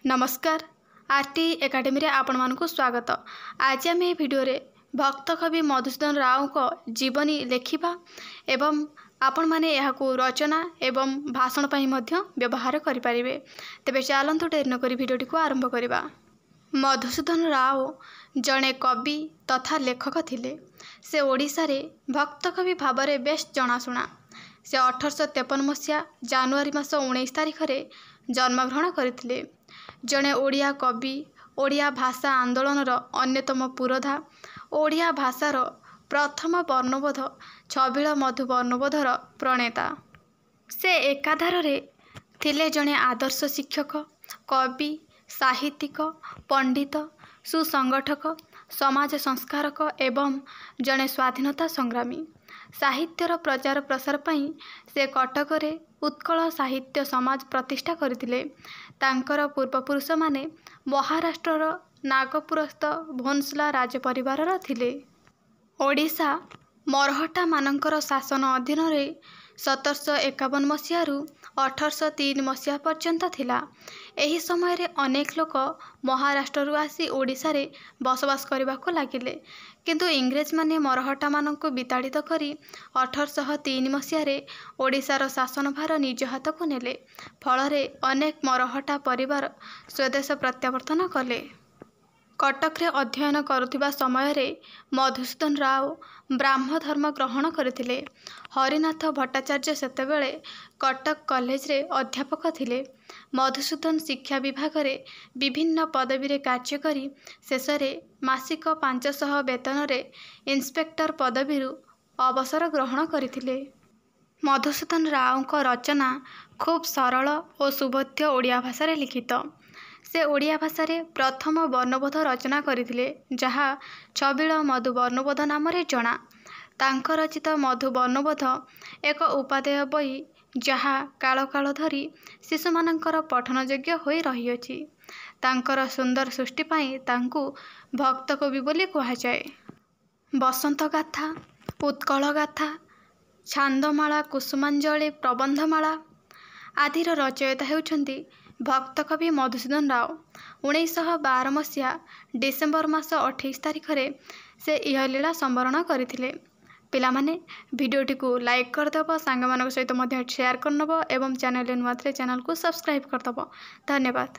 नमस्कार RT academy आपण मानक स्वागत। आज आम ये भिडियो रे भक्त कवि मधुसूदन राव को जीवनी लेखिबा एवं आपण माने यहाकू रचना एवं भाषण पई मध्य व्यवहार करि परिबे। तेबे चलंतु डेर न करी भिडियोटी को आरंभ करिबा। मधुसूदन राव जड़े कवि तथा लेखक थिले। से ओडिशा रे भक्त कवि भाव में बेस जनाशुना। से 1853 मसीहा जानुआरी मास 19 तारिख रे जन्मग्रहण करथिले। जड़े ओडिया कवि, ओडिया भाषा आंदोलन अन्यतम पुरोधा, ओडिया भाषार प्रथम वर्णबोध छबिल मधु वर्णबोधर प्रणेता। से एकाधार रे थिले जड़े आदर्श शिक्षक, कवि, साहित्यिक, पंडित, सुसंगठक, समाज संस्कारक एवं जड़े स्वाधीनता संग्रामी। साहित्यर प्रचार प्रसार पई से कटक रे उत्कल साहित्य समाज प्रतिष्ठा करथिले। तांकर पूर्वपुरुष माने महाराष्ट्रर नागपुरस्थ भोंसला राज परिवारर थिले। ओडिशा मरहटा मानकर शासन अधीन रे 1751 मसीह 1803 मसीहा पर्यंत थिला। एही समय रे अनेक लोक महाराष्ट्र आसी ओडिशा रे बसवास करबा को लागिले, किंतु इंग्रेज माने मरहटा माननको विताड़ित करी 1803 मसीह रे ओडिशार शासन भार निज हाथ को नेले। फल रे अनेक मरहटा परिवार स्वदेश प्रत्यावर्तन कले। कटक रे अध्ययन करुथिबा समय रे मधुसूदन राव ब्राह्म धर्म ग्रहण करथिले। हरिनाथ भट्टाचार्य सेतेबेले कटक कॉलेज रे अध्यापक थिले। मधुसूदन शिक्षा विभाग रे विभिन्न पदवी रे कार्य करी शेष रे मासिक 500 वेतन रे इंस्पेक्टर पदवी अवसर ग्रहण करथिले। मधुसूदन राव को रचना खूब सरल और सुबोध्य ओडिया भाषा रे लिखित। से ओडिया भाषा रे प्रथम वर्णबोध रचना करथिले, जहा छबिल मधु वर्णबोध नाम रे जଣା। तांकर रचित मधु वर्णबोध एक उपादेय बही जहा काल काल धरी शिशु मानकर पठन योग्य होई रही अछि। तांकर सुंदर सृष्टि पाई तांकू भक्त कवि बोली कहा जाए। बसंत गाथा, उत्कल गाथा, छांदमाला, कुसुमांजलि, प्रबंधमाला आदिर रचयिता हेउछंती भक्त कवि मधुसूदन राव। 1912 मसीहा डिसेम्बर मास 28 तारिख रे से यह लीला संवरण करथिले। पिला माने भिडियोटी को लाइक करदब, सांग मानक सहित मध्य शेयर करनब एवं चैनल नुआ चैनल को सब्सक्राइब करदब। धन्यवाद।